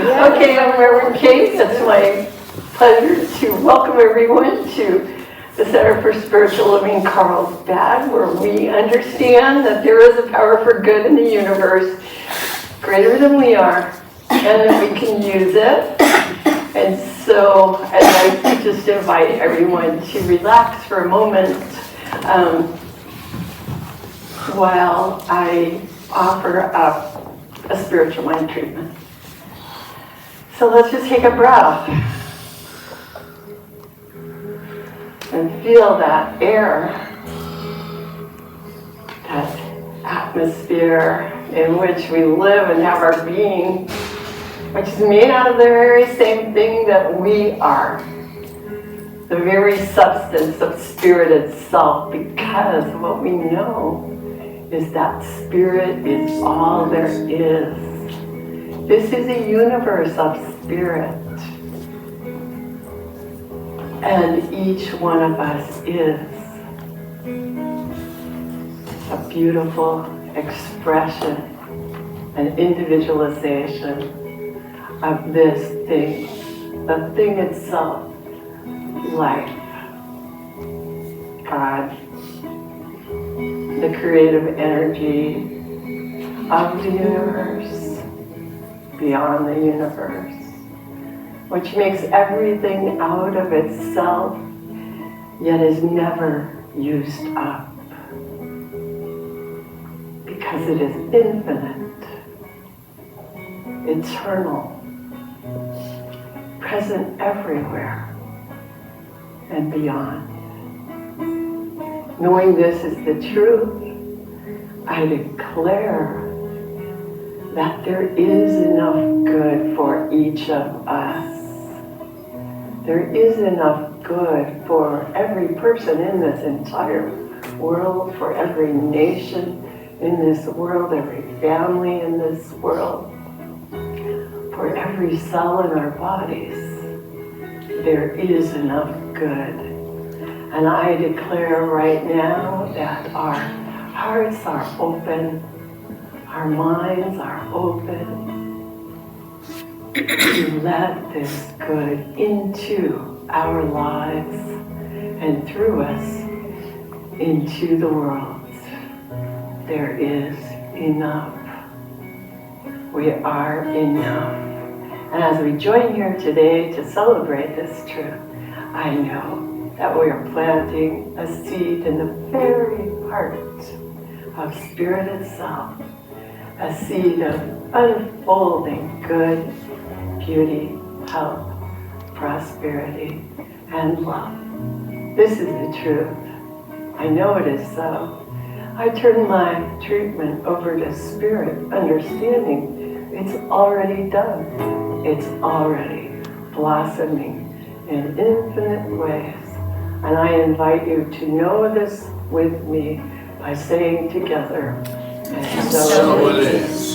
Okay, I'm Maurene. It's my pleasure to welcome everyone to the Center for Spiritual Living Carlsbad, where we understand that there is a power for good in the universe, greater than we are, and that we can use it. And so I'd like to just invite everyone to relax for a moment while I offer up a spiritual mind treatment. So let's just take a breath and feel that air, that atmosphere in which we live and have our being, which is made out of the very same thing that we are, the very substance of spirit itself, because what we know is that spirit is all there is. This is a universe of spirit. And each one of us is a beautiful expression and individualization of this thing, the thing itself, life, God, the creative energy of the universe, beyond the universe, which makes everything out of itself, yet is never used up, because it is infinite, eternal, present everywhere and beyond. Knowing this is the truth, I declare that there is enough good for each of us. There is enough good for every person in this entire world, for every nation in this world, every family in this world, for every cell in our bodies. There is enough good. And I declare right now that our hearts are open, our minds are open to let this good into our lives and through us into the world. There is enough. We are enough. And as we join here today to celebrate this truth, I know that we are planting a seed in the very heart of spirit itself, a seed of unfolding good, beauty, health, prosperity, and love. This is the truth. I know it is so. I turn my treatment over to spirit, understanding it's already done. It's already blossoming in infinite ways. And I invite you to know this with me by saying together, and so it is.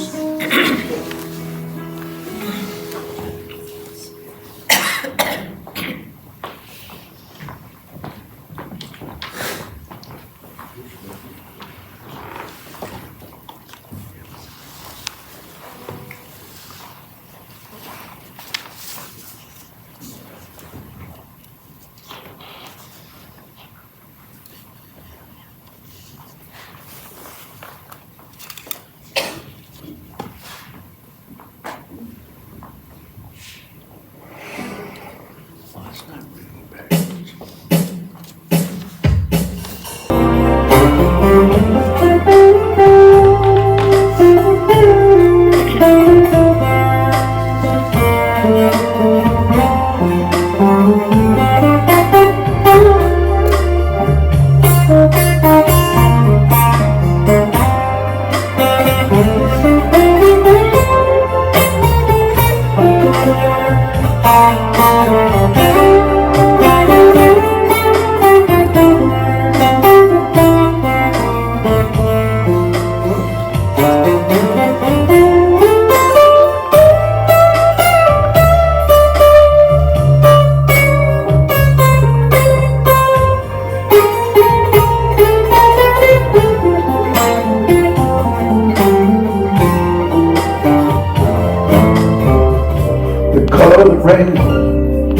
color of the rainbow,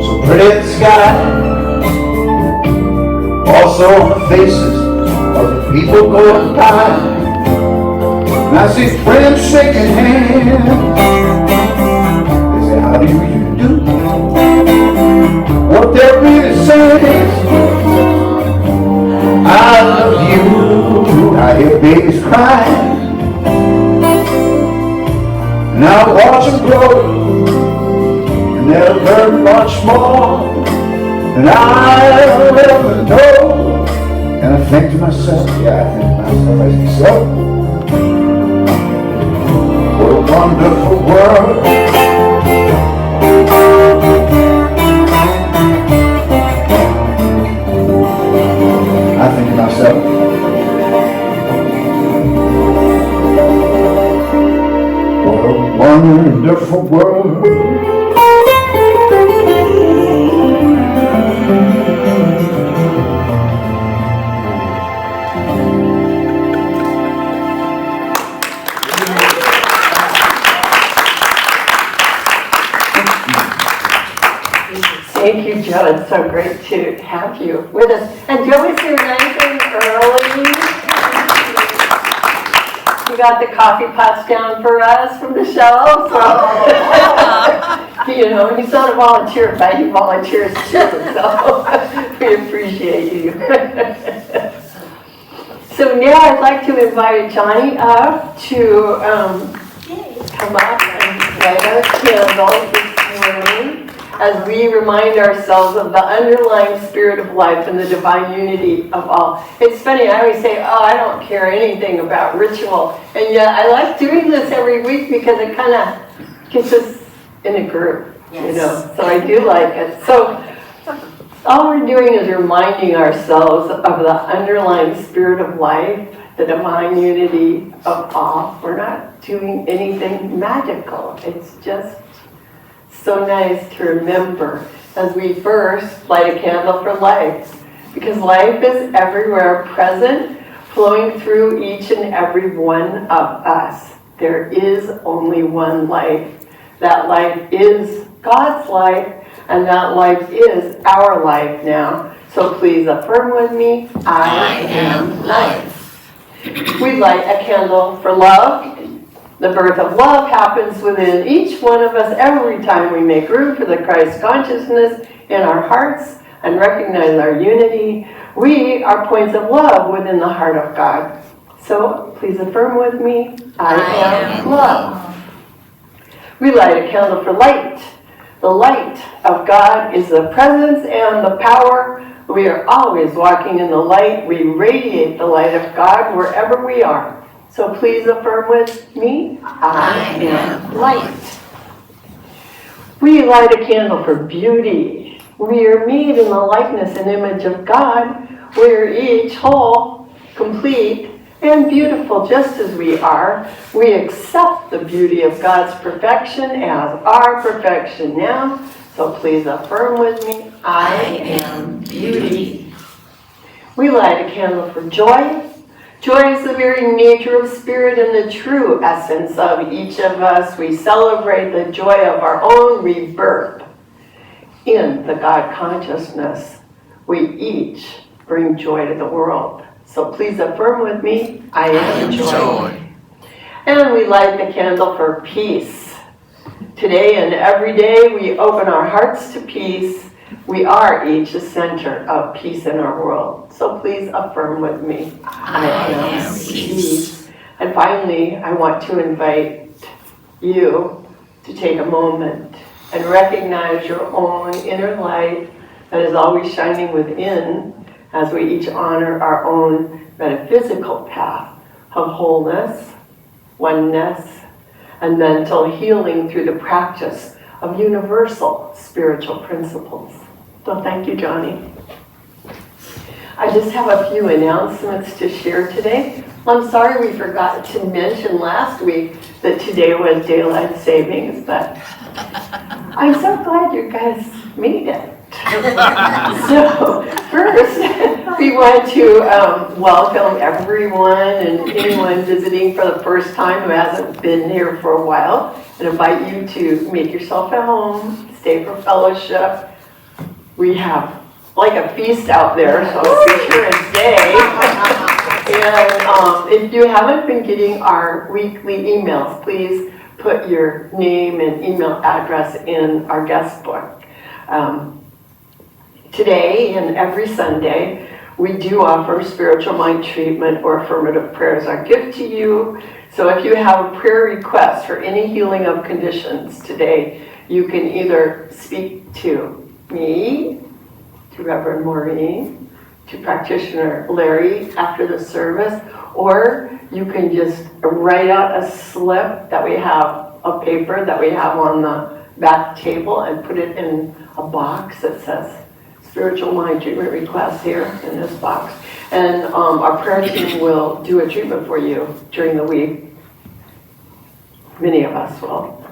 so pretty in the sky, also on the faces of the people going by. And I see friends shaking hands. They say, how do you do? What they're really saying is, I love you. I hear babies crying, and I watch them grow, and they'll learn much more than I'll ever know. And I think to myself, yeah, I think to myself, what a wonderful world. I think to myself, what a wonderful world. Thank you, Joe. It's so great to have you with us. And Joe is here nice and early. You got the coffee pots down for us from the shelf. So, you know, he's not a volunteer, but he volunteers too. So we appreciate you. So now I'd like to invite Johnny up to come up and light our candles this morning, as we remind ourselves of the underlying spirit of life and the divine unity of all. It's funny, I always say, oh, I don't care anything about ritual. And yet I like doing this every week because it kind of gets us in a group, you know. So I do like it. So all we're doing is reminding ourselves of the underlying spirit of life, the divine unity of all. We're not doing anything magical. It's just so nice to remember as we first light a candle for life, because life is everywhere present, flowing through each and every one of us. There is only one life. That life is God's life, and that life is our life now. So please affirm with me, I am life. We light a candle for love. The birth of love happens within each one of us every time we make room for the Christ consciousness in our hearts and recognize our unity. We are points of love within the heart of God. So please affirm with me, I am love. We light a candle for light. The light of God is the presence and the power. We are always walking in the light. We radiate the light of God wherever we are. So please affirm with me, I am light. We light a candle for beauty. We are made in the likeness and image of God. We are each whole, complete, and beautiful just as we are. We accept the beauty of God's perfection as our perfection now. So please affirm with me, I am beauty. We light a candle for joy. Joy is the very nature of spirit and the true essence of each of us. We celebrate the joy of our own rebirth in the God consciousness. We each bring joy to the world. So please affirm with me, I am joy. And we light the candle for peace. Today and every day we open our hearts to peace. We are each a center of peace in our world. So please affirm with me, I am peace. And finally, I want to invite you to take a moment and recognize your own inner light that is always shining within, as we each honor our own metaphysical path of wholeness, oneness, and mental healing through the practice of universal spiritual principles. So thank you, Johnny. I just have a few announcements to share today. I'm sorry we forgot to mention last week that today was daylight savings, but I'm so glad you guys made it. So first, we want to welcome everyone and anyone visiting for the first time who hasn't been here for a while. and invite you to make yourself at home, stay for fellowship. We have like a feast out there, so be sure and stay. And if you haven't been getting our weekly emails, please put your name and email address in our guest book. Today and every Sunday, we do offer spiritual mind treatment or affirmative prayers, our gift to you. So if you have a prayer request for any healing of conditions today, you can either speak to me, to Reverend Maurene, to practitioner Larry after the service, or you can just write out a slip that we have, a paper that we have on the back table, and put it in a box that says spiritual mind treatment request here in this box. And our prayer team will do a treatment for you during the week. Many of us will.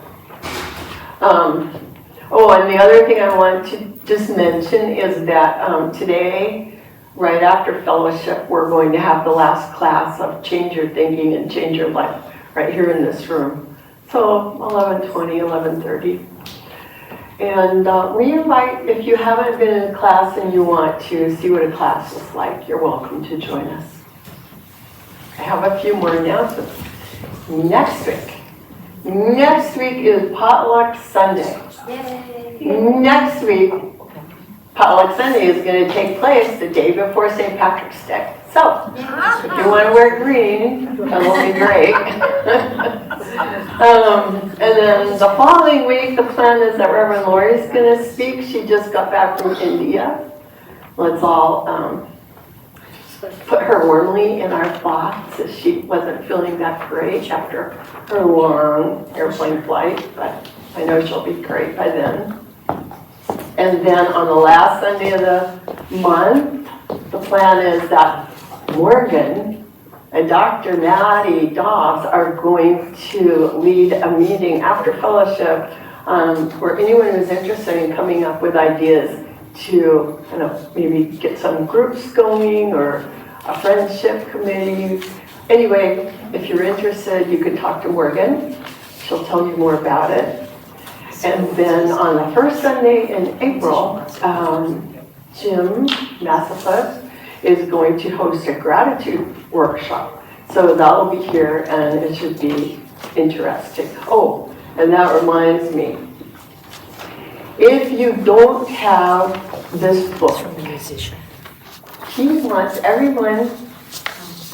Oh, and the other thing I want to just mention is that today, right after fellowship, we're going to have the last class of Change Your Thinking and Change Your Life right here in this room. So 11:20, 11:30. And we invite, if you haven't been in class and you want to see what a class is like, you're welcome to join us. I have a few more announcements. Next week is Potluck Sunday. Yay. Next week, Potluck Sunday is going to take place the day before St. Patrick's Day. So, if you want to wear green, that will be great. And then the following week, the plan is that Reverend Lori's going to speak. She just got back from India. Let's all put her warmly in our thoughts, as she wasn't feeling that great after her long airplane flight, but I know she'll be great by then. And then on the last Sunday of the month, the plan is that Morgan and Dr. Maddie Dobbs are going to lead a meeting after fellowship for anyone who's interested in coming up with ideas to maybe get some groups going or a friendship committee. Anyway, if you're interested, you can talk to Morgan. She'll tell you more about it. And then on the first Sunday in April, Jim Massafus is going to host a gratitude workshop. So that'll be here and it should be interesting. Oh, and that reminds me, if you don't have this book, he wants everyone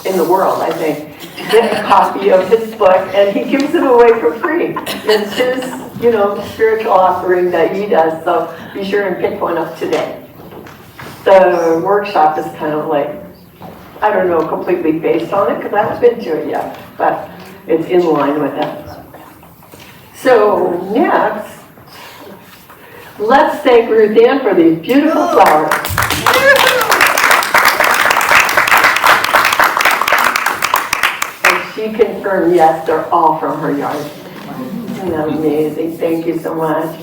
in the world, I think, to get a copy of his book, and he gives it away for free. It's his, spiritual offering that he does, so be sure and pick one up today. The workshop is kind of like, I don't know, completely based on it, because I haven't been to it yet, but it's in line with it. So next, let's thank Ruth Ann for these beautiful flowers. And she confirmed, yes, they're all from her yard. Isn't that amazing? Thank you so much.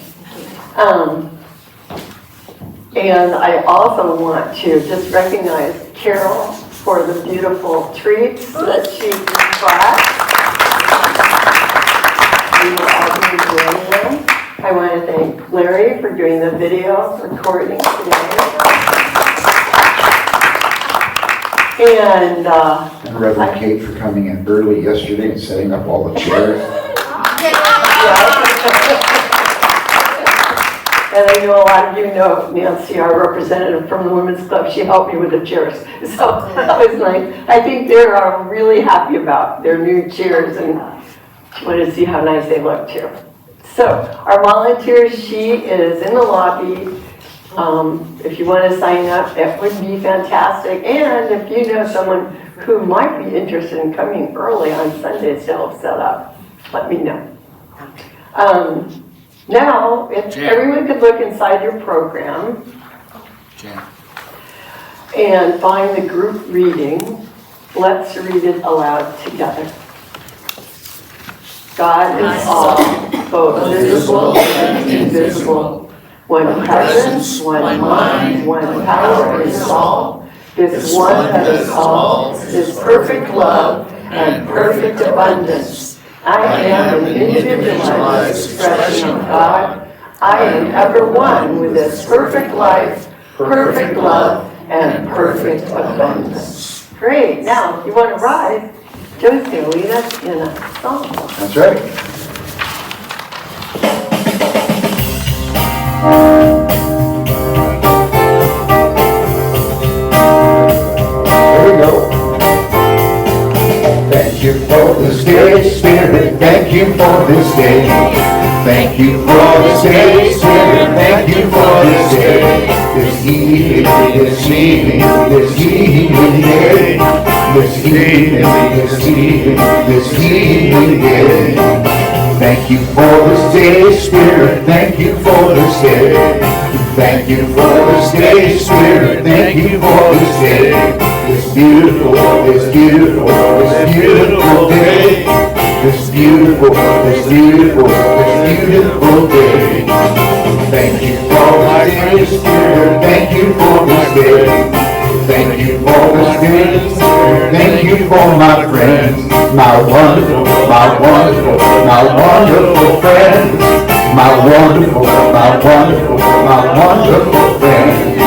And I also want to just recognize Carol for the beautiful treats that she brought. We will all be enjoying them. I want to thank Larry for doing the video recording today. And Reverend Kate for coming in early yesterday and setting up all the chairs. And I know a lot of you know Nancy, our representative from the Women's Club. She helped me with the chairs. So that was nice. I think they're really happy about their new chairs and wanted to see how nice they look too. So our volunteer sheet is in the lobby. If you want to sign up, that would be fantastic. And if you know someone who might be interested in coming early on Sundays to help set up, let me know. Now, if everyone could look inside your program and find the group reading, let's read it aloud together. God is all, both visible and invisible. One presence, one mind, one power is all. This one that is all is perfect love and perfect abundance. I am an individualized expression of God. I am ever one with this perfect life, perfect love, and perfect abundance. Great. Now, if you want to rise, Joe's going to lead us in a song. That's right. Here we go. Thank you for this day, Spirit. Thank you for this day. Thank you for this day, Spirit. Thank you for this day. This evening, this evening, this evening day. This evening, this evening, this evening day. Thank you for this day, Spirit. Thank you for this day. Thank you for this day, Spirit. Thank you for this day. This beautiful, this beautiful, this beautiful day. This beautiful, this beautiful, this beautiful day. Thank you for my day, Spirit. Thank you for this day. Thank you for this day, Spirit. Thank you for my friends, my wonderful, my wonderful, my wonderful friends, my wonderful, my wonderful, my wonderful friends.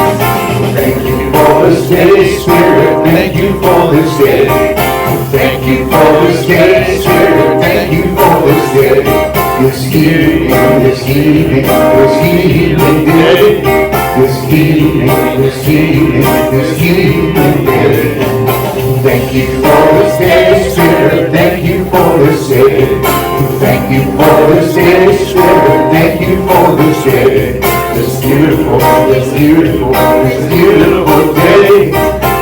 Thank you for this day, Spirit. Thank you for this day. Thank you for this day, Spirit. Thank you for this day. This evening, this evening, this evening day. This evening, this evening, this evening day. Thank you for this day, Spirit. Thank you for this day. Thank you for this day, Spirit. Thank you for this day. This beautiful, this beautiful, this beautiful day.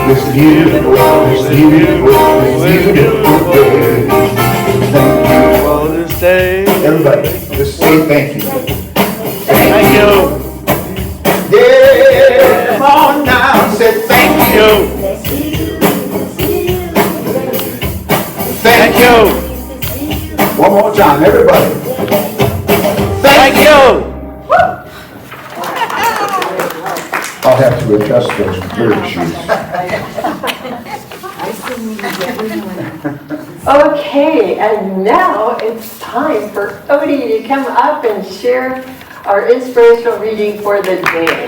This beautiful, this beautiful, this beautiful day. Thank you for this day. Everybody, just say thank you. Thank you. Yeah, come on now, say thank you. Thank you. One more time, everybody. Thank you. I'll have to adjust those bird shoes. Okay, and now it's time for Odie to come up and share our inspirational reading for the day.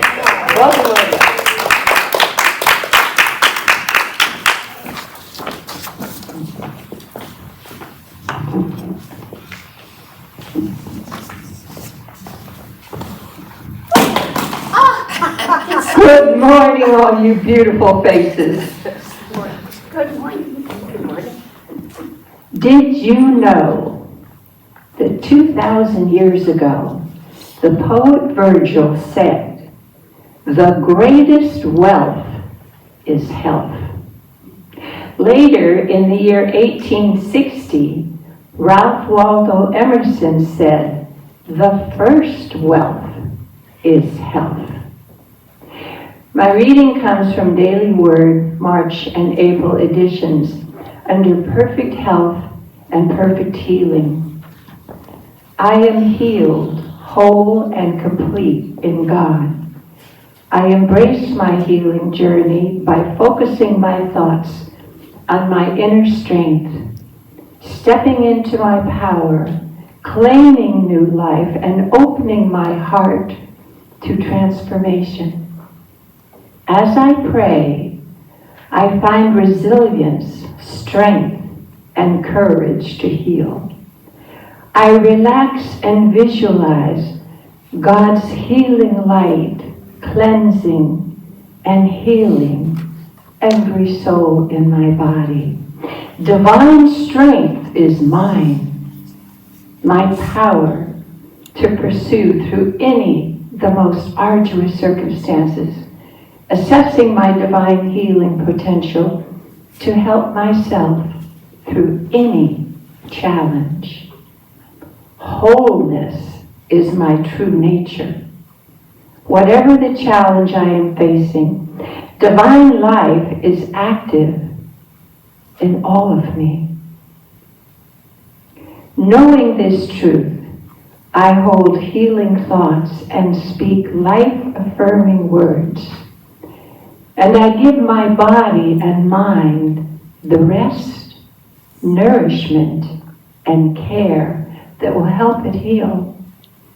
Welcome, Odie. Good morning, all you beautiful faces. Good morning. Good morning. Did you know that 2,000 years ago, the poet Virgil said, "The greatest wealth is health." Later, in the year 1860, Ralph Waldo Emerson said, "The first wealth is health." My reading comes from Daily Word, March and April editions, under Perfect Health and Perfect Healing. I am healed, whole and complete in God. I embrace my healing journey by focusing my thoughts on my inner strength, stepping into my power, claiming new life, and opening my heart to transformation. As I pray, I find resilience, strength, and courage to heal. I relax and visualize God's healing light, cleansing and healing every soul in my body. Divine strength is mine, my power to pursue through the most arduous circumstances, assessing my divine healing potential to help myself through any challenge. Wholeness is my true nature. Whatever the challenge I am facing, divine life is active in all of me. Knowing this truth, I hold healing thoughts and speak life-affirming words. And I give my body and mind the rest, nourishment, and care that will help it heal.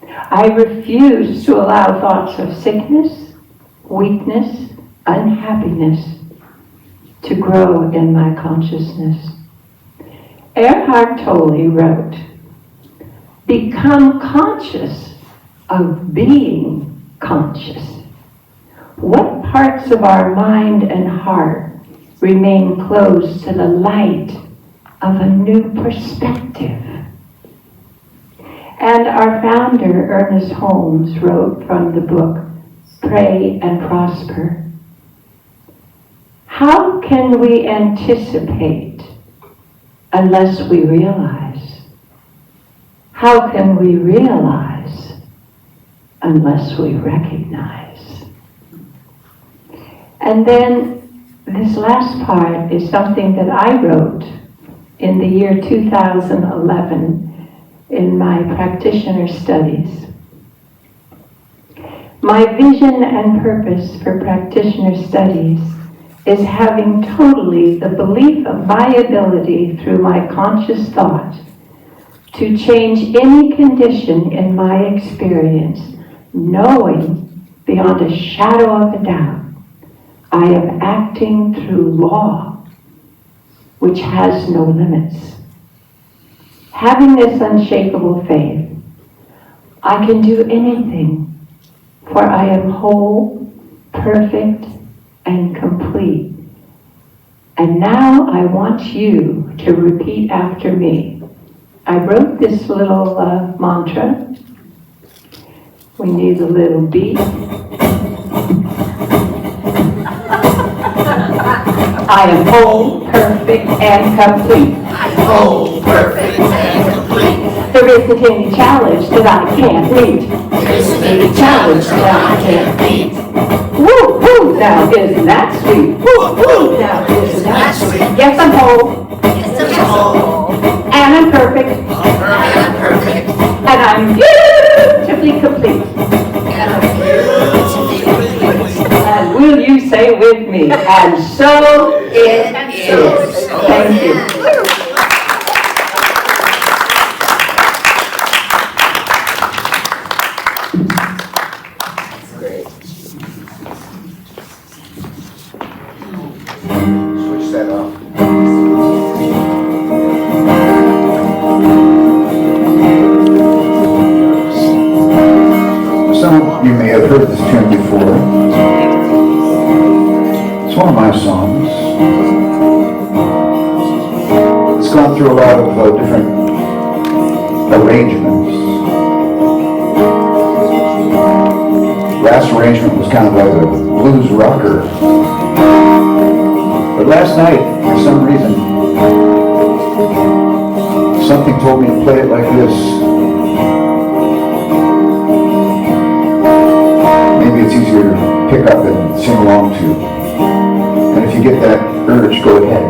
I refuse to allow thoughts of sickness, weakness, unhappiness to grow in my consciousness. Eckhart Tolle wrote, "Become conscious of being conscious." What parts of our mind and heart remain closed to the light of a new perspective? And our founder, Ernest Holmes, wrote from the book, Pray and Prosper. How can we anticipate unless we realize? How can we realize unless we recognize? And then this last part is something that I wrote in the year 2011 in my practitioner studies. My vision and purpose for practitioner studies is having totally the belief of my ability through my conscious thought to change any condition in my experience, knowing beyond a shadow of a doubt I am acting through law, which has no limits. Having this unshakable faith, I can do anything, for I am whole, perfect, and complete. And now I want you to repeat after me. I wrote this little mantra. We need a little beat. I am whole, perfect, and complete. I am whole, perfect, and complete. There isn't any challenge that I can't meet. There isn't any challenge that I can't beat. Woo, woo, now isn't that sweet? Woo, woo, now isn't that sweet? Yes, I'm whole, Yes, I'm whole, and I'm perfect, and I'm perfect, and I'm beautifully complete. and I'm beautifully complete. And will you say with me, and so it is. Thank you. Switch that off. Some of you may have heard this tune before. It's one of my songs. It's gone through a lot of different arrangements. Last arrangement was kind of like a blues rocker. But last night, for some reason, something told me to play it like this. Maybe it's easier to pick up and sing along to. And if you get that urge, go ahead.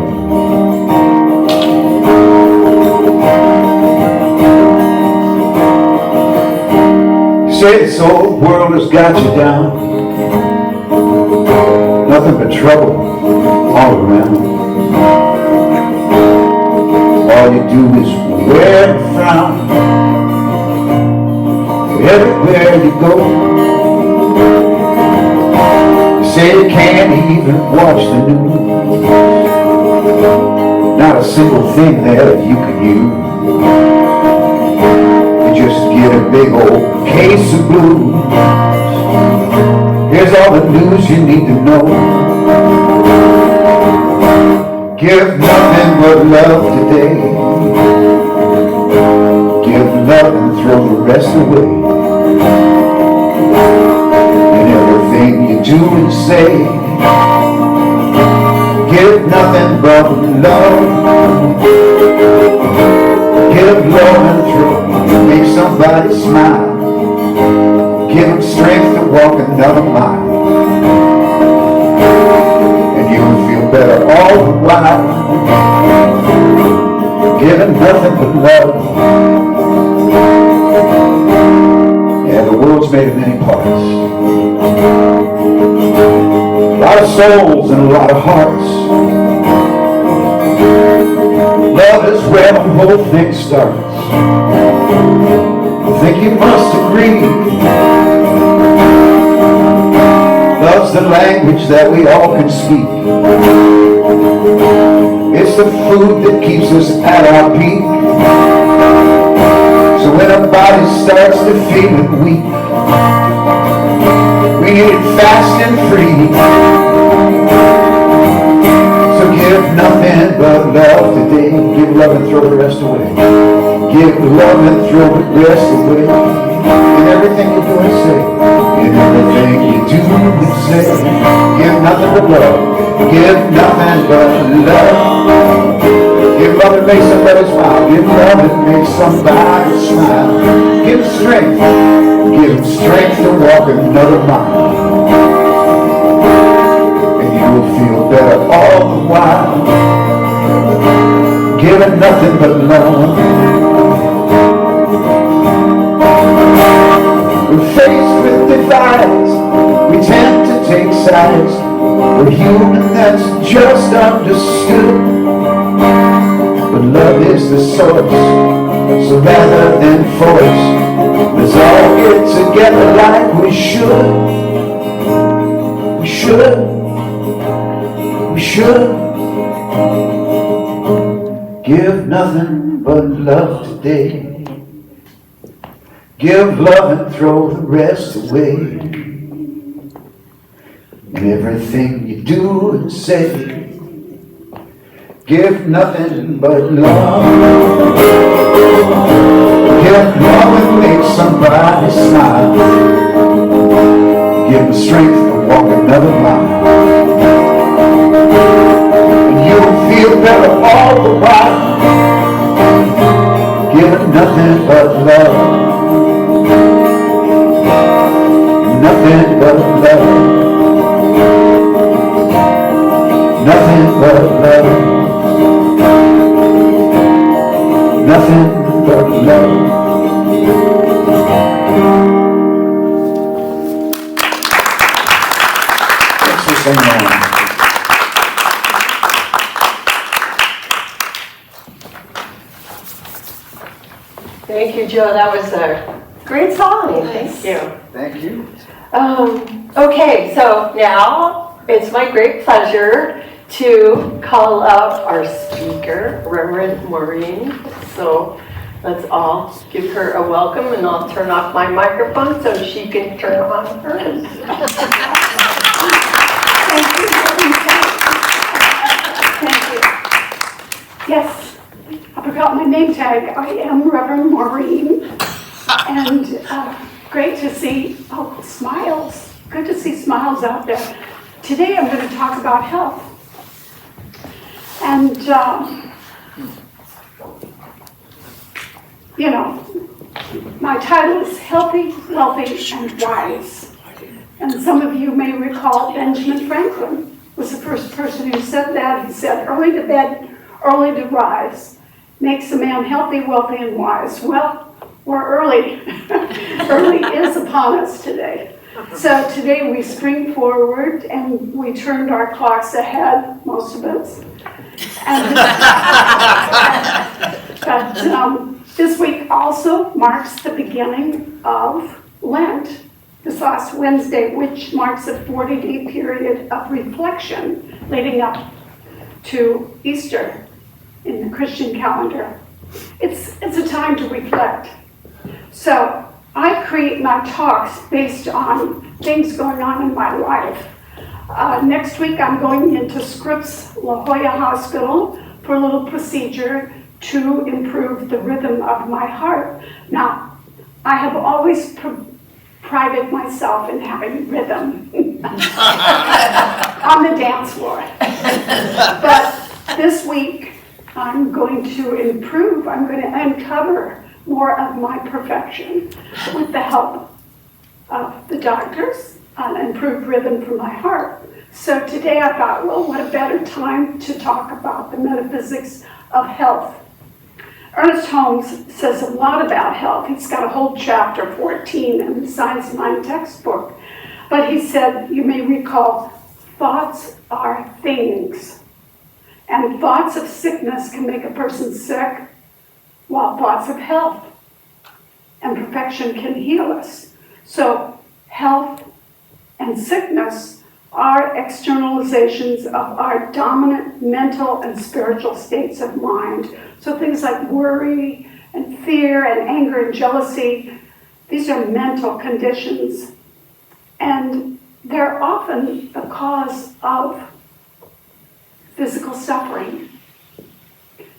Say this old world has got you down. Nothing but trouble all around. All you do is wear a frown everywhere you go. You say you can't even watch the news. Not a single thing there that you can use. You just get a big old case of blues. Here's all the news you need to know. Give nothing but love today. Give love and throw the rest away. And everything you do and say, give nothing but love. Give love and throw. Make somebody smile. Give them strength to walk another mile. And you'll feel better all the while. Giving nothing but love. Yeah, the world's made of many parts. A lot of souls and a lot of hearts. Love love is where the whole thing starts. I think you must agree. Love's the language that we all can speak. It's the food that keeps us at our peak. So when our body starts to feel weak, we need it fast and free. So give nothing but love today. Give love and throw the rest away. Give love and throw the rest away. In everything you do and say. In everything you do and say. Give nothing but love. Give nothing but love. Give love and make somebody smile. Give love and make somebody smile. Give strength. Give them strength to walk another mile. And you'll feel better all the while. Giving nothing but love. We're faced with divides. We tend to take sides. We're human, that's just understood. But love is the source. So rather than force, let's all get together like we should. We should. We should. Give nothing but love today. Give love and throw the rest away. In everything you do and say, give nothing but love. Give love and make somebody smile. Give them strength to walk another mile. And you'll feel better all the while. Give nothing but love. Nothing but love. Nothing but love. Nothing but love. Thanks for singing. Thank you, Joe. That was a great song. Thank you. Thank you. Okay, so now it's my great pleasure to call up our speaker, Reverend Maurene. So let's all give her a welcome, and I'll turn off my microphone so she can turn on hers. Thank you. Thank you. Yes, I forgot my name tag. I am Reverend Maurene, and great to see smiles. Good to see smiles out there. Today I'm going to talk about health. And, my title is Healthy, Wealthy, and Wise. And some of you may recall Benjamin Franklin was the first person who said that. He said, early to bed, early to rise, makes a man healthy, wealthy, and wise. Well, we're early. Early is upon us today. So today we spring forward and we turned our clocks ahead, most of us. And, but this week also marks the beginning of Lent, this last Wednesday, which marks a 40-day period of reflection leading up to Easter in the Christian calendar. It's a time to reflect. So I create my talks based on things going on in my life. Next week I'm going into Scripps La Jolla Hospital for a little procedure to improve the rhythm of my heart. Now, I have always prided myself in having rhythm on the dance floor. But this week I'm going to improve, I'm going to uncover more of my perfection with the help of the doctors on improved rhythm for my heart. So today I thought, well, what a better time to talk about the metaphysics of health. Ernest Holmes says a lot about health. He's got a whole chapter 14 in the Science Mind textbook. But he said, you may recall, thoughts are things. And thoughts of sickness can make a person sick, while thoughts of health and perfection can heal us. So health and sickness are externalizations of our dominant mental and spiritual states of mind. So things like worry and fear and anger and jealousy, these are mental conditions. And they're often the cause of physical suffering.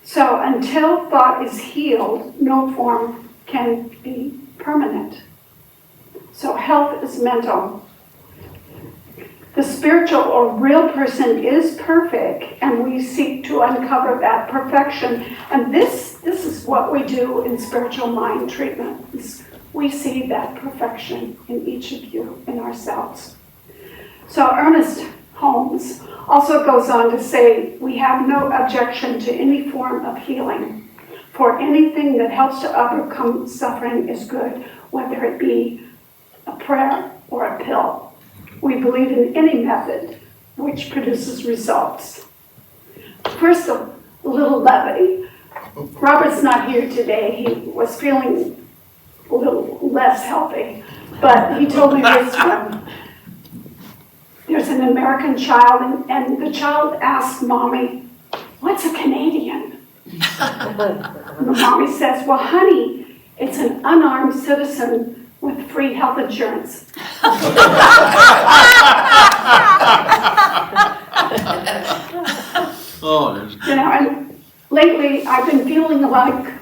So until thought is healed, no form can be permanent. So health is mental. The spiritual or real person is perfect, and we seek to uncover that perfection. And this is what we do in spiritual mind treatment. We see that perfection in each of you, in ourselves. So Ernest Holmes also goes on to say, we have no objection to any form of healing, for anything that helps to overcome suffering is good, whether it be a prayer or a pill. We believe in any method which produces results. First, a little levity. Robert's not here today. He was feeling a little less healthy, but he told me this one. There's an American child, and the child asked Mommy, "What's a Canadian?" And the mommy says, "Well, honey, it's an unarmed citizen with free health insurance." And lately I've been feeling like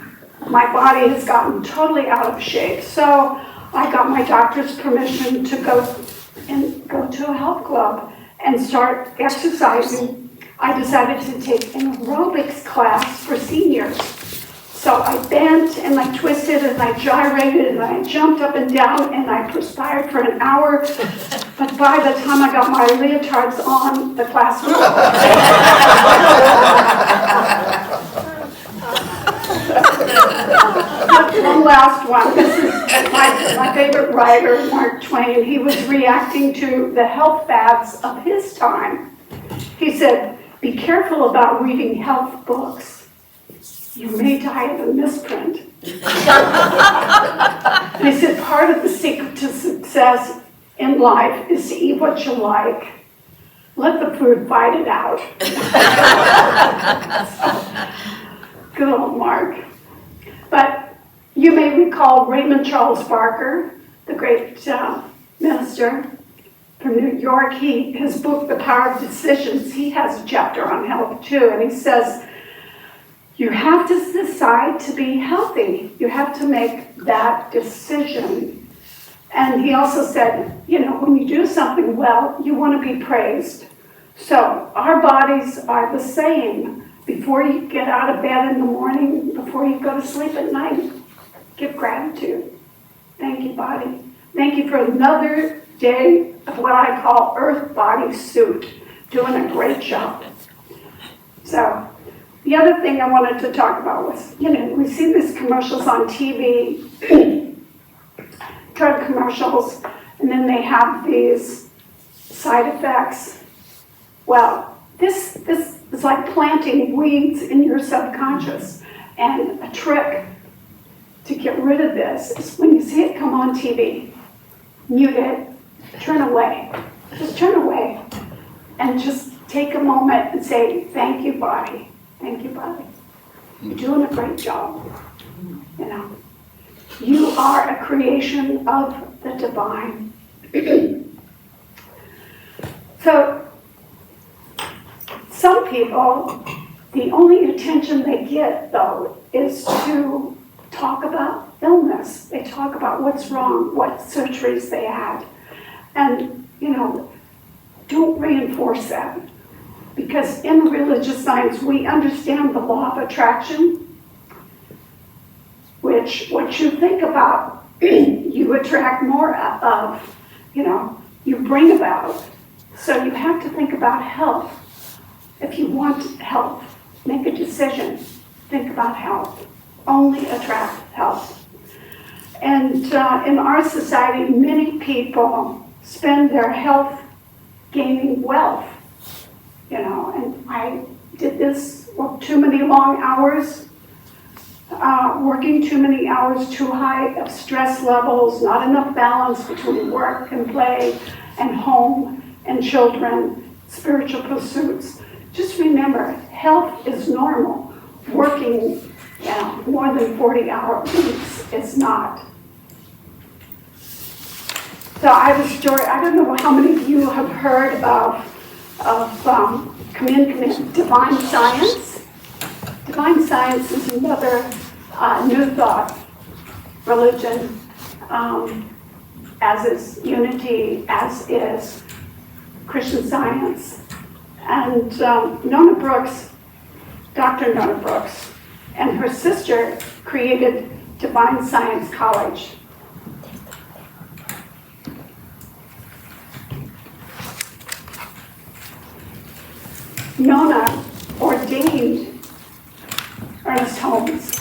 my body has gotten totally out of shape. So I got my doctor's permission to go to a health club and start exercising. I decided to take an aerobics class for seniors. So I bent and I twisted and I gyrated and I jumped up and down and I perspired for an hour. But by the time I got my leotards on, the class was over. One last one. This is my favorite writer, Mark Twain. He was reacting to the health fads of his time. He said, "Be careful about reading health books. You may die of a misprint." And he said, part of the secret to success in life is to eat what you like. Let the food fight it out. Good old Mark. But you may recall Raymond Charles Barker, the great minister from New York. His book, The Power of Decisions, he has a chapter on health too, and he says, you have to decide to be healthy. You have to make that decision. And he also said, when you do something well, you want to be praised. So our bodies are the same. Before you get out of bed in the morning, before you go to sleep at night, give gratitude. Thank you, body. Thank you for another day of what I call Earth Body Suit, doing a great job. So the other thing I wanted to talk about was, we see these commercials on TV, drug commercials, and then they have these side effects. Well, this is like planting weeds in your subconscious. And a trick to get rid of this is when you see it come on TV, mute it, turn away. Just turn away. And just take a moment and say, thank you, body. Thank you, body. You're doing a great job. You are a creation of the divine. So, some people, the only attention they get, though, is to talk about illness. They talk about what's wrong, what surgeries they had. And, don't reinforce that. Because in religious science, we understand the law of attraction, which what you think about, you attract more of, you bring about. So you have to think about health. If you want health, make a decision. Think about health. Only attract health. And in our society, many people spend their health gaining wealth. And I did this, worked too many long hours, working too many hours, too high of stress levels, not enough balance between work and play and home and children, spiritual pursuits. Just remember, health is normal. Working more than 40-hour weeks is not. So I have a story. I don't know how many of you have heard of divine science. Divine science is another New Thought religion, as is unity, as is Christian Science. And Nona Brooks, Dr. Nona Brooks, and her sister created Divine Science College. Nona ordained Ernest Holmes.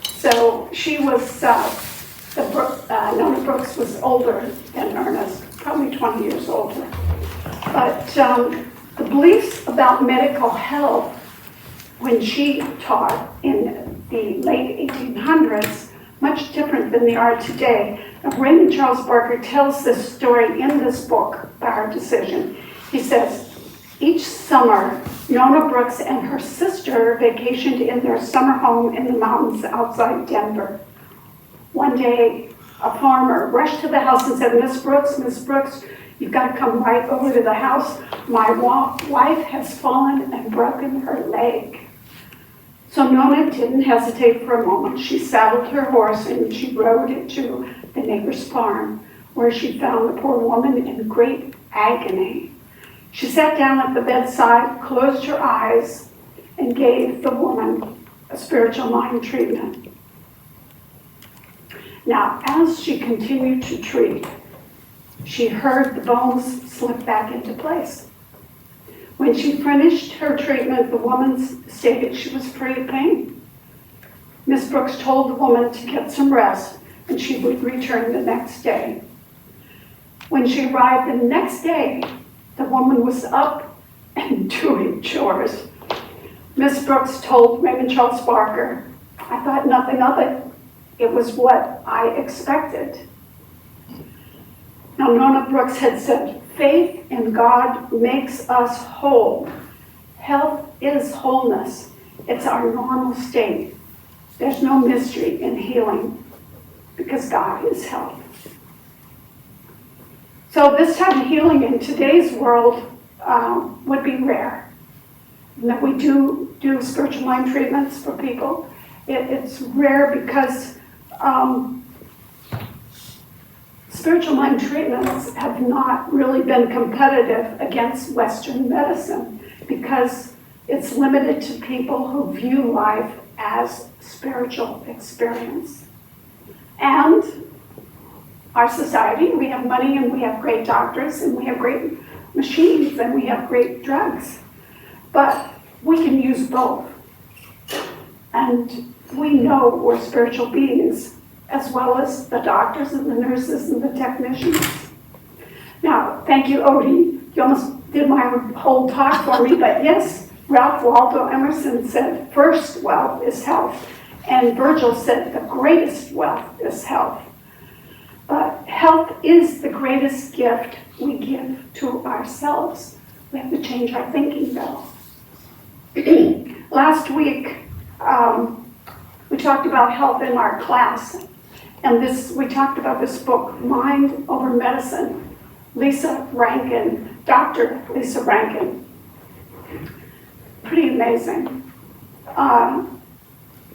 So she was, Nona Brooks was older than Ernest, probably 20 years older. But the beliefs about medical health, when she taught in the late 1800s, much different than they are today. Maurene and Charles Barker tells this story in this book, Power Decision. He says, each summer, Nona Brooks and her sister vacationed in their summer home in the mountains outside Denver. One day, a farmer rushed to the house and said, Miss Brooks, you've got to come right over to the house. My wife has fallen and broken her leg. So Nona didn't hesitate for a moment. She saddled her horse and she rode it to the neighbor's farm, where she found the poor woman in great agony. She sat down at the bedside, closed her eyes, and gave the woman a spiritual mind treatment. Now, as she continued to treat, she heard the bones slip back into place. When she finished her treatment, the woman stated she was free of pain. Miss Brooks told the woman to get some rest, and she would return the next day. When she arrived the next day, the woman was up and doing chores. Miss Brooks told Raymond Charles Barker, I thought nothing of it. It was what I expected. Now, Nona Brooks had said, faith in God makes us whole. Health is wholeness. It's our normal state. There's no mystery in healing because God is health. So this type of healing in today's world would be rare. And that we do spiritual mind treatments for people. It's rare because spiritual mind treatments have not really been competitive against Western medicine because it's limited to people who view life as spiritual experience. And our society, we have money and we have great doctors and we have great machines and we have great drugs. But we can use both. And we know we're spiritual beings, as well as the doctors and the nurses and the technicians. Now, thank you, Odie. You almost did my whole talk for me, but yes, Ralph Waldo Emerson said, first wealth is health. And Virgil said, the greatest wealth is health. But health is the greatest gift we give to ourselves. We have to change our thinking, though. Last week, we talked about health in our class. And we talked about this book, Mind Over Medicine, Lisa Rankin, Dr. Lisa Rankin. Pretty amazing.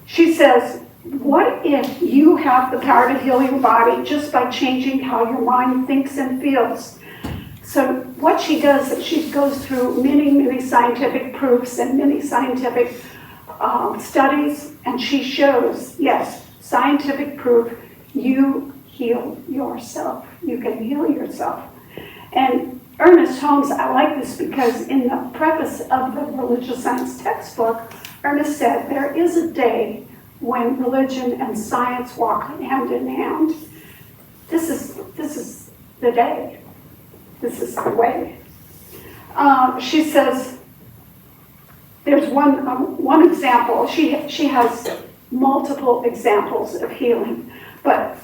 She says, what if you have the power to heal your body just by changing how your mind thinks and feels? So what she does is she goes through many scientific proofs and many scientific studies, and she shows, yes, scientific proof, you heal yourself. You can heal yourself. And Ernest Holmes, I like this because in the preface of the religious science textbook, Ernest said, there is a day when religion and science walk hand in hand. This is the day. This is the way. She says, there's one example. She has multiple examples of healing, but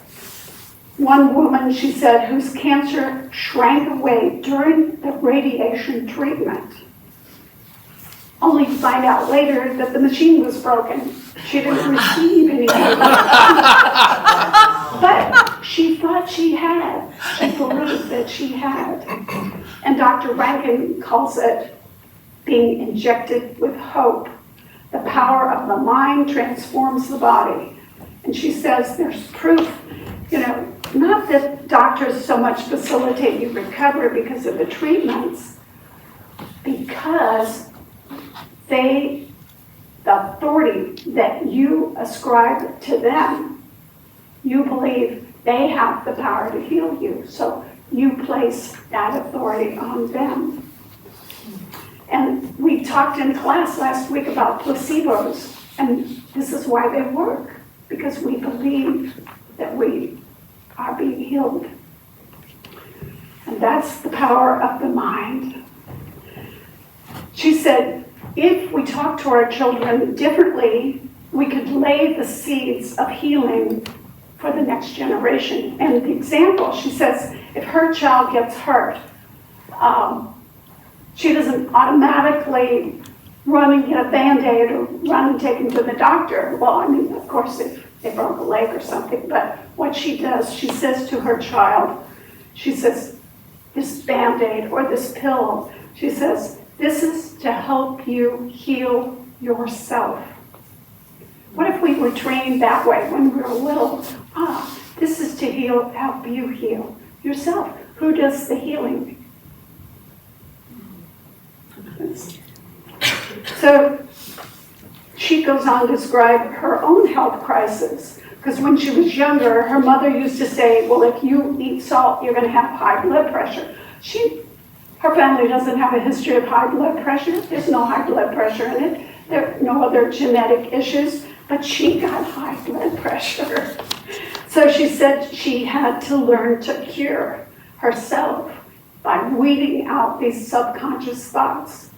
one woman, she said, whose cancer shrank away during the radiation treatment, only to find out later that the machine was broken. She didn't receive any but she thought she had. She believed that she had. And Dr. Rankin calls it being injected with hope. The power of the mind transforms the body. And she says there's proof, not that doctors so much facilitate you recover because of the treatments, because the authority that you ascribe to them, you believe they have the power to heal you. So you place that authority on them. And we talked in class last week about placebos, and this is why they work, because we believe that we are being healed. And that's the power of the mind. She said, if we talk to our children differently, we could lay the seeds of healing for the next generation. And the example, she says, if her child gets hurt, she doesn't automatically run and get a Band-Aid or run and take him to the doctor. Well, I mean, of course, if they broke a leg or something, but what she does, she says to her child, she says, this Band-Aid or this pill, she says, this is to help you heal yourself. What if we were trained that way when we were little? This is to help you heal yourself. Who does the healing? So she goes on to describe her own health crisis, because when she was younger, her mother used to say, well, if you eat salt, you're going to have high blood pressure. Her family doesn't have a history of high blood pressure. There's no high blood pressure in it. There are no other genetic issues, but she got high blood pressure. So she said she had to learn to cure herself by weeding out these subconscious thoughts.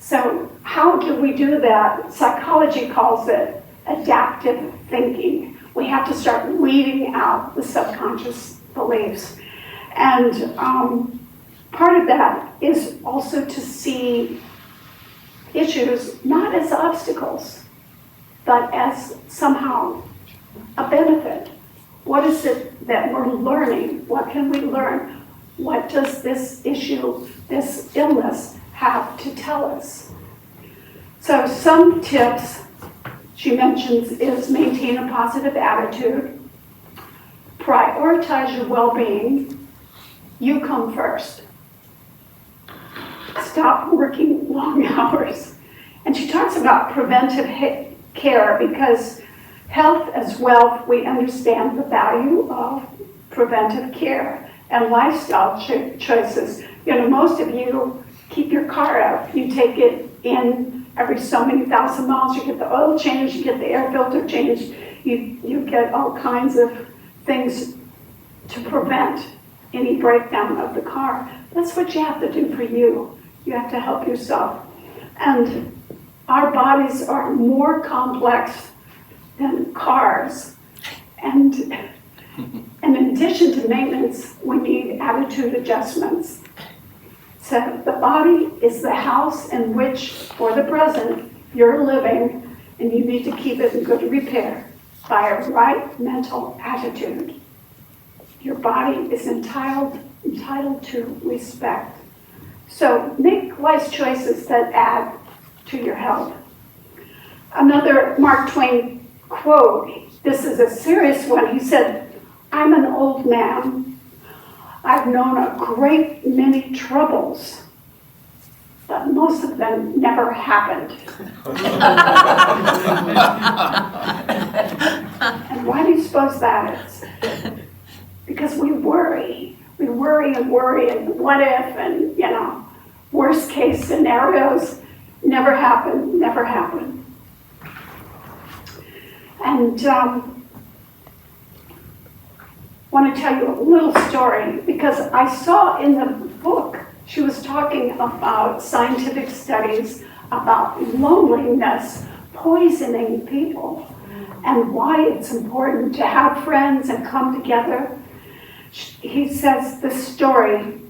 So how do we do that? Psychology calls it adaptive thinking. We have to start weeding out the subconscious beliefs. And part of that is also to see issues not as obstacles, but as somehow a benefit. What is it that we're learning? What can we learn? What does this issue, this illness, have to tell us? So some tips she mentions is maintain a positive attitude, prioritize your well-being, you come first. Stop working long hours. And she talks about preventive care because health as wealth, we understand the value of preventive care and lifestyle choices. Most of you keep your car out. You take it in every so many thousand miles. You get the oil change, you get the air filter changed, you get all kinds of things to prevent any breakdown of the car. That's what you have to do for you. You have to help yourself. And our bodies are more complex than cars. And in addition to maintenance, we need attitude adjustments. So the body is the house in which, for the present, you're living, and you need to keep it in good repair by a right mental attitude. Your body is entitled to respect. So make wise choices that add to your health. Another Mark Twain quote, this is a serious one. He said, I'm an old man. I've known a great many troubles, but most of them never happened. And why do you suppose that is? Because we worry. We worry and what if, and worst case scenarios never happen. And want to tell you a little story, because I saw in the book, she was talking about scientific studies about loneliness poisoning people and why it's important to have friends and come together. He says this story,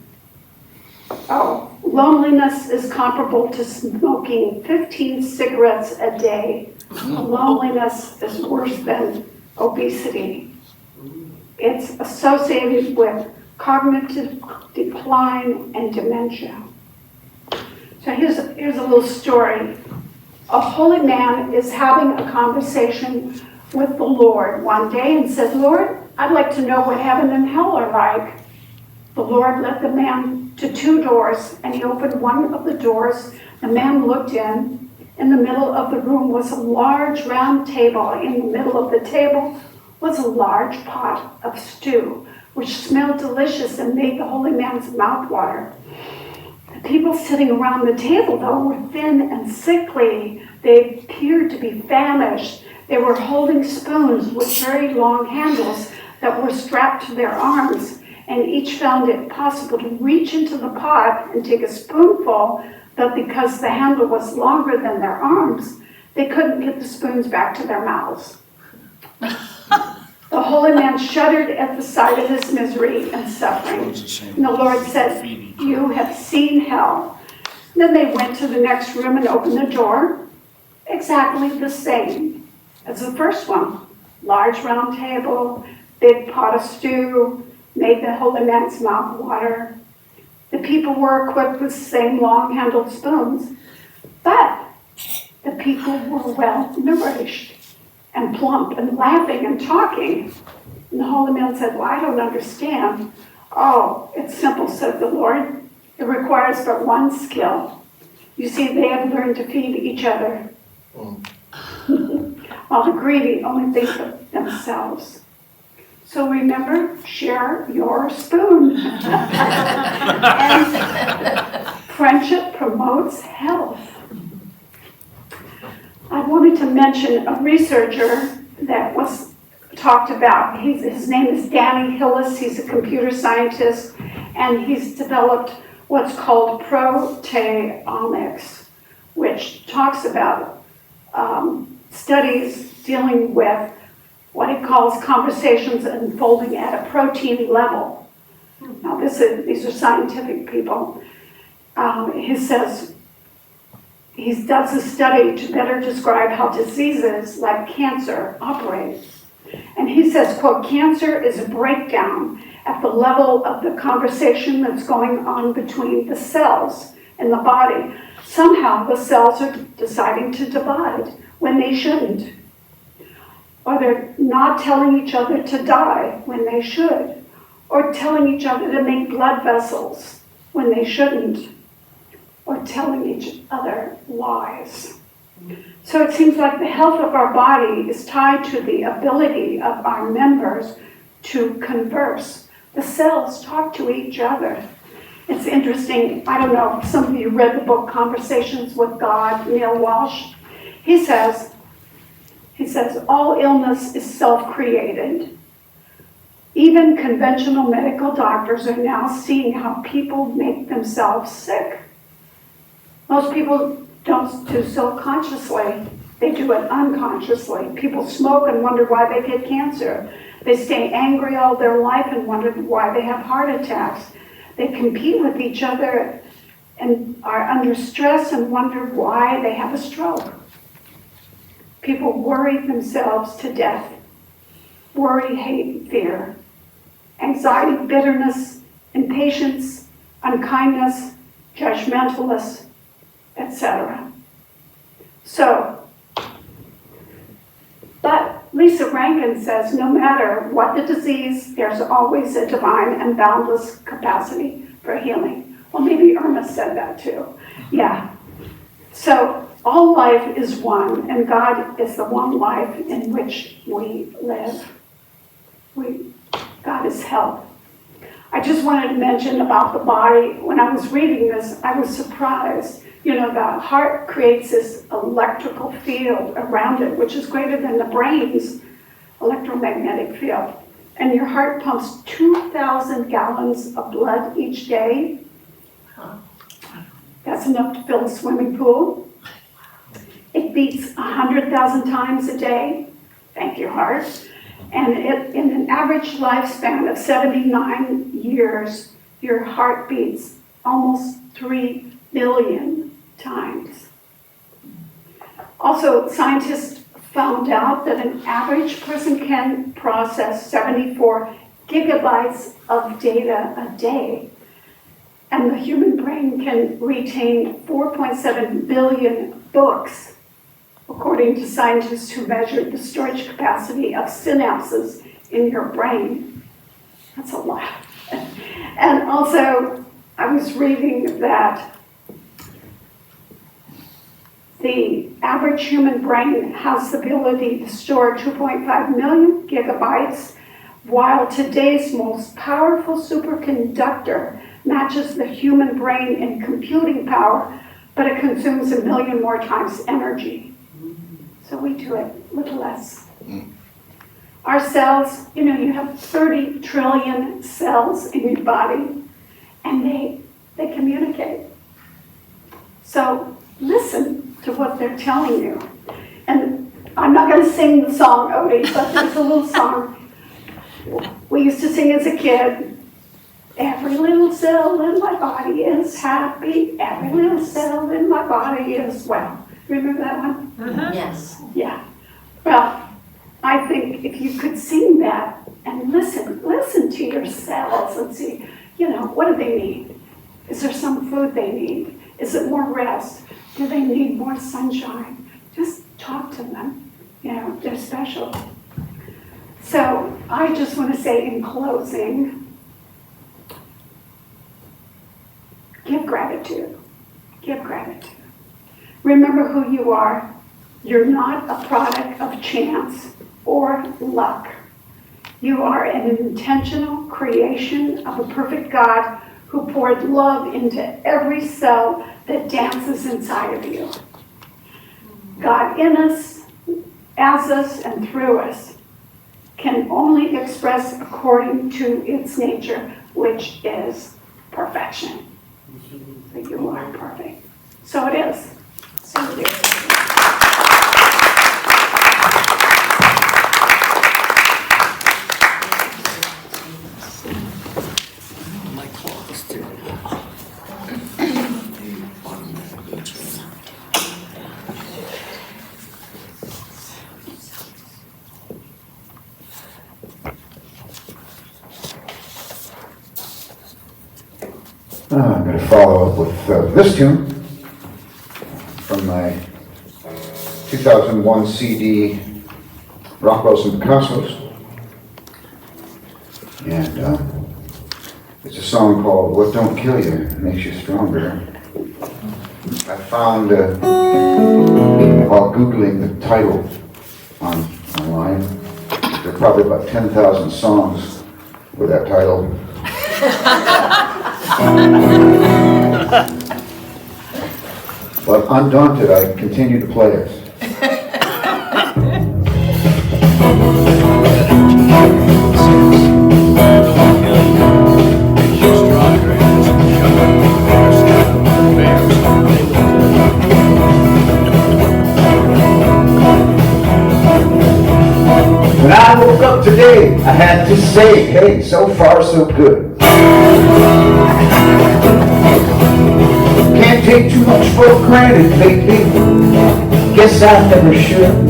loneliness is comparable to smoking 15 cigarettes a day. Loneliness is worse than obesity. It's associated with cognitive decline and dementia. So here's a little story. A holy man is having a conversation with the Lord one day and said, "Lord, I'd like to know what heaven and hell are like." The Lord led the man to 2 doors, and he opened one of the doors. The man looked in. In the middle of the room was a large round table. In the middle of the table was a large pot of stew, which smelled delicious and made the holy man's mouth water. The people sitting around the table, though, were thin and sickly. They appeared to be famished. They were holding spoons with very long handles that were strapped to their arms, and each found it possible to reach into the pot and take a spoonful, but because the handle was longer than their arms, they couldn't get the spoons back to their mouths. The holy man shuddered at the sight of his misery and suffering. And the Lord said, "You have seen hell." Then they went to the next room and opened the door, exactly the same as the first one. Large round table, big pot of stew, made the holy man's mouth water. The people were equipped with the same long-handled spoons, but the people were well nourished and plump and laughing and talking. And the holy man said, "Well, I don't understand." "Oh, it's simple," said the Lord. "It requires but one skill. You see, they have learned to feed each other, while the greedy only think of themselves. So remember, share your spoon." And friendship promotes health. I wanted to mention a researcher that was talked about. His name is Danny Hillis. He's a computer scientist, and he's developed what's called proteomics, which talks about studies dealing with what he calls conversations unfolding at a protein level. Now, these are scientific people. He says he does a study to better describe how diseases like cancer operate. And he says, quote, "Cancer is a breakdown at the level of the conversation that's going on between the cells in the body. Somehow the cells are deciding to divide when they shouldn't. Or they're not telling each other to die when they should. Or telling each other to make blood vessels when they shouldn't. Or telling each other lies." So it seems like the health of our body is tied to the ability of our members to converse. The cells talk to each other. It's interesting, I don't know if some of you read the book Conversations with God, Neil Walsh. He says, all illness is self-created. Even conventional medical doctors are now seeing how people make themselves sick. Most people don't do so consciously. They do it unconsciously. People smoke and wonder why they get cancer. They stay angry all their life and wonder why they have heart attacks. They compete with each other and are under stress and wonder why they have a stroke. People worry themselves to death. Worry, hate, fear, anxiety, bitterness, impatience, unkindness, judgmentalness, etc. But Lisa Rankin says, no matter what the disease, there's always a divine and boundless capacity for healing. Well, maybe Irma said that too. Yeah. So all life is one, and God is the one life in which we live. God is health. I just wanted to mention about the body. When I was reading this, I was surprised. You know, the heart creates this electrical field around it, which is greater than the brain's electromagnetic field. And your heart pumps 2,000 gallons of blood each day. That's enough to fill a swimming pool. beats 100,000 times a day. Thank you, heart. And in an average lifespan of 79 years, your heart beats almost 3 billion times. Also, scientists found out that an average person can process 74 gigabytes of data a day, and the human brain can retain 4.7 billion books, according to scientists who measured the storage capacity of synapses in your brain. That's a lot. And also, I was reading that the average human brain has the ability to store 2.5 million gigabytes, while today's most powerful superconductor matches the human brain in computing power, but it consumes 1 million more times energy. So we do it with less. Our cells, you have 30 trillion cells in your body, and they communicate. So listen to what they're telling you. And I'm not going to sing the song, Odie, but there's a little song we used to sing as a kid. Every little cell in my body is happy. Every little cell in my body is well. Remember that one? Yes. Yeah. Well, I think if you could sing that and listen to your cells and see, what do they need? Is there some food they need? Is it more rest? Do they need more sunshine? Just talk to them. They're special. So I just want to say in closing, give gratitude. Give gratitude. Remember who you are. You're not a product of chance or luck. You are an intentional creation of a perfect God who poured love into every cell that dances inside of you. God in us, as us, and through us can only express according to its nature, which is perfection. So you are perfect. So it is. So it is. My clothes too. I'm going to follow up with this tune from my 2001 CD, Rockwell's and Picasso's. And it's a song called What Don't Kill You Makes You Stronger. I found, while Googling the title online, there are probably about 10,000 songs with that title. But undaunted, I continue to play it. When I woke up today, I had to say, hey, so far so good. Can't take too much for granted lately. Guess I never should.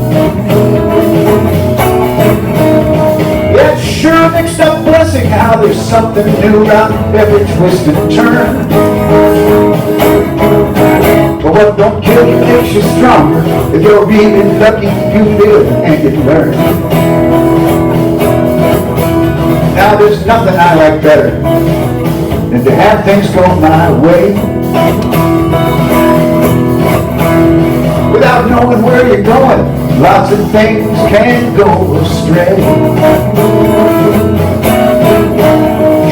Yeah, it's sure a mixed up blessing how there's something new around every twist and turn. But what don't kill you makes you stronger. If you're really lucky, you live and you learn. Now there's nothing I like better than to have things go my way without knowing where you're going. Lots of things can go astray.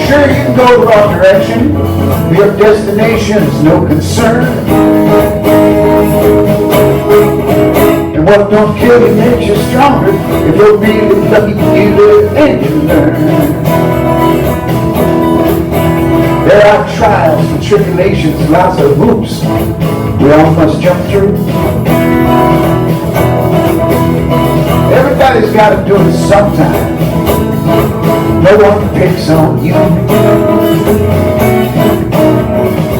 Sure, you can go the wrong direction, but your destination's no concern. And what don't kill you makes you stronger. If you're really lucky, you live and you learn. There are trials and tribulations, lots of hoops we all must jump through. Somebody's got to do it sometime. No one picks on you.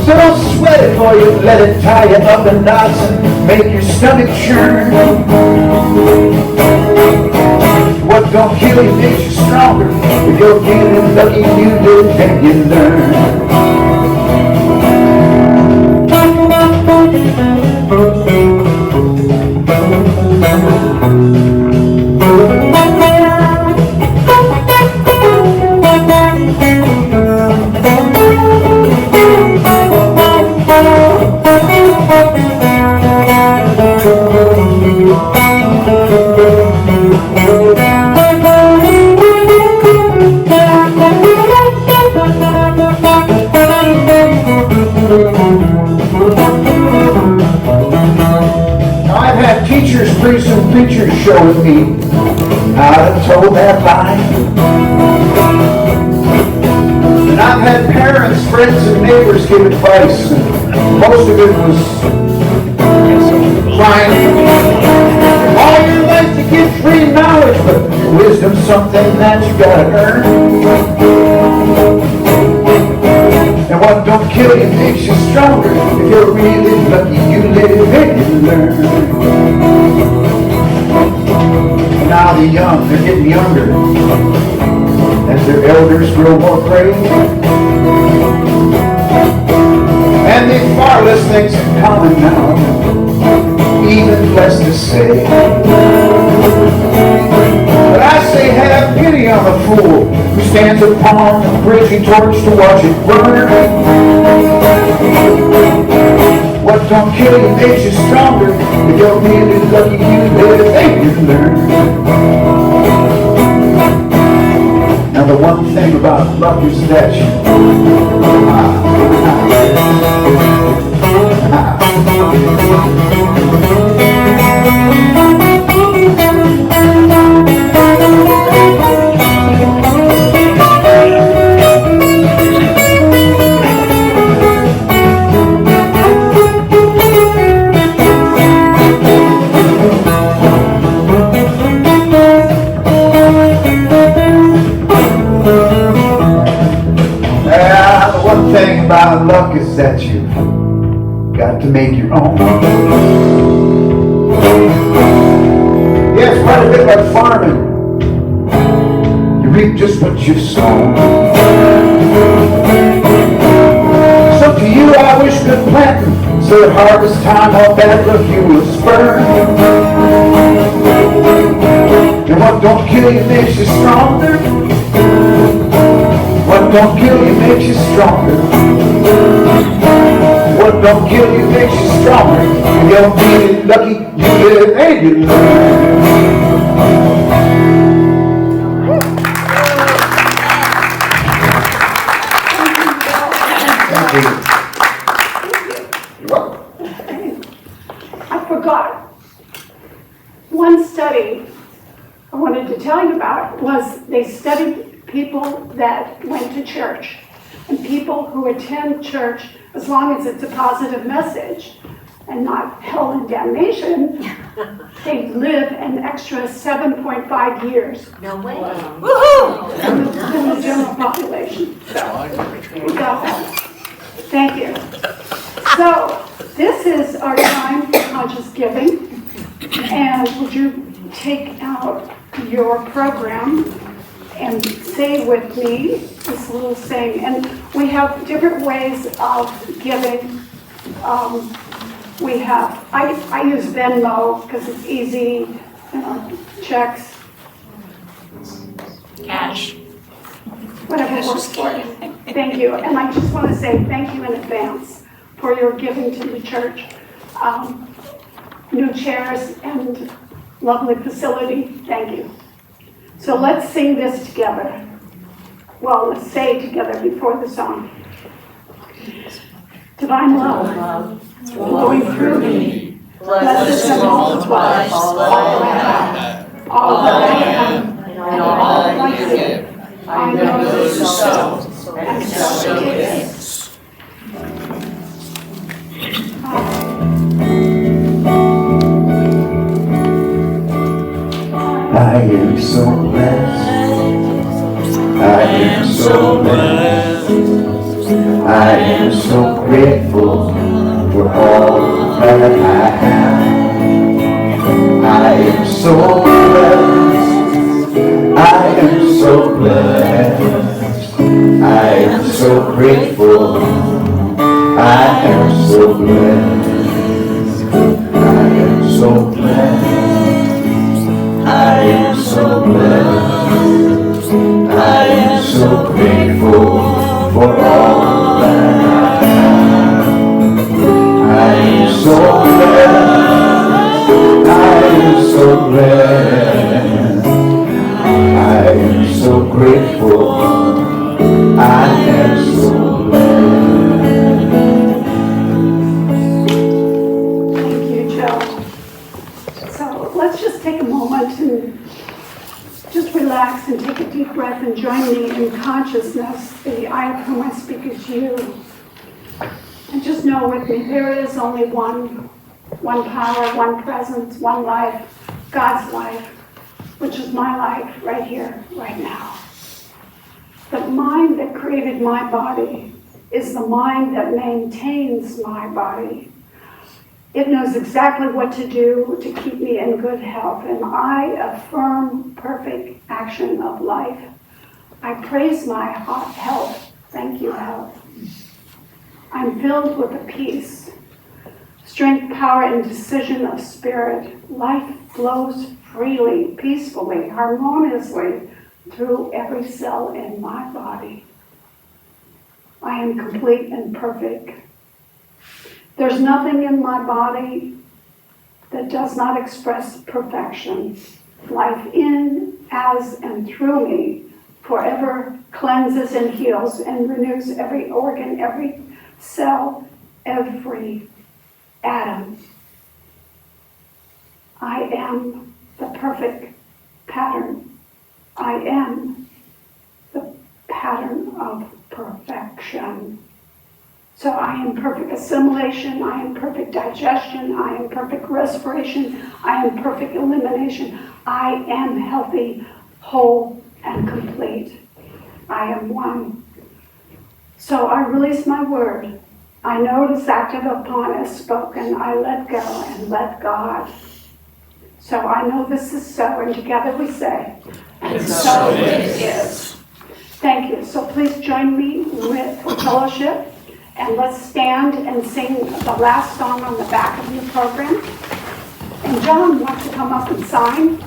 So don't sweat it for you, let it tie you up in knots and make your stomach churn. What don't kill you makes you stronger. If you're feeling lucky you did, then you learn. I've had teachers, priests, and preachers showing me how to toe that line. And I've had parents, friends, and neighbors give advice, and most of it was trying all your life to get free knowledge, but wisdom's something that you gotta earn. And what don't kill you makes you stronger. If you're really lucky, you live and you learn. And now the young, they're getting younger as their elders grow more gray. And they've far less things in common now, even less to say. But I say have pity on the fool who stands upon the blazing torch to watch it burn. What don't kill you makes you stronger. If you're really lucky, you live and you learn. Now the one thing about luck is that you thing about luck is that you've got to make your own. Yeah, it's quite a bit like farming. You reap just what you've sown. So to you I wish good planting, so at harvest time all bad luck you will spurn. And what don't kill you makes you stronger. What don't kill you makes you stronger. What don't kill you makes you stronger. If you're really lucky, you live and you learn. Thank you. You're welcome. I forgot. One study I wanted to tell you about was they studied people that went to church and people who attend church, as long as it's a positive message and not hell and damnation, they live an extra 7.5 years No way. than the general population. So, we got that. Thank you. So, this is our time for conscious giving. And would you take out your program and say with me this little saying. And we have different ways of giving. I use Venmo because it's easy, checks. Cash. Whatever works for you. Thank you. And I just want to say thank you in advance for your giving to the church. New chairs and lovely facility. Thank you. So let's sing this together. Well, let's say together before the song. Divine love, flowing through me, blesses and multiplies all that I have, all that I am, and all that I give. I know those who sow, and so it is. I so blessed. I am so blessed. I am so grateful for all that I have. I am so blessed. I am so blessed. I am so grateful. I am so blessed. I am so blessed. I am so blessed. I am so grateful for all that I have. I am so blessed. I am so blessed. I am so grateful. I am so blessed. Thank you, Joe. So let's just take a moment and just relax and take a deep breath and join me in consciousness. The I of whom I speak is you. And just know with me, there is only one power, one presence, one life, God's life, which is my life right here, right now. The mind that created my body is the mind that maintains my body. It knows exactly what to do to keep me in good health, and I affirm perfect action of life. I praise my health. Thank you, health. I'm filled with a peace, strength, power, and decision of spirit. Life flows freely, peacefully, harmoniously through every cell in my body. I am complete and perfect. There's nothing in my body that does not express perfection. Life in, as, and through me forever cleanses and heals and renews every organ, every cell, every atom. I am the perfect pattern. I am the pattern of perfection. So I am perfect assimilation, I am perfect digestion, I am perfect respiration, I am perfect elimination. I am healthy, whole, and complete. I am one. So I release my word. I know it is acted upon as spoken. I let go and let God. So I know this is so, and together we say, and so it is. Thank you. So please join me with fellowship. And let's stand and sing the last song on the back of your program. And John wants to come up and sign.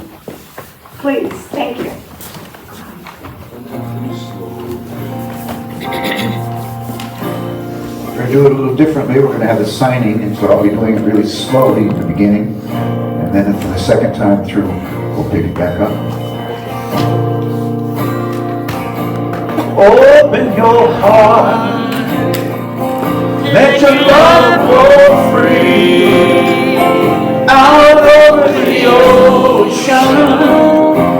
Please, thank you. We're going to do it a little differently. We're going to have the signing, and so I'll be doing it really slowly at the beginning. And then for the second time through, we'll pick it back up. Open your heart. Let your love flow free out over the ocean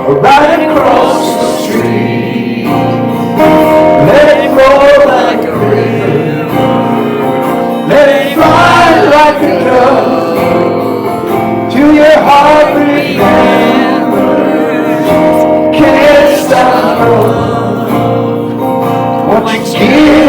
or right across the street. Let it flow like a river. Let it fly like a dove to your heart. Remember, can't stop what you give.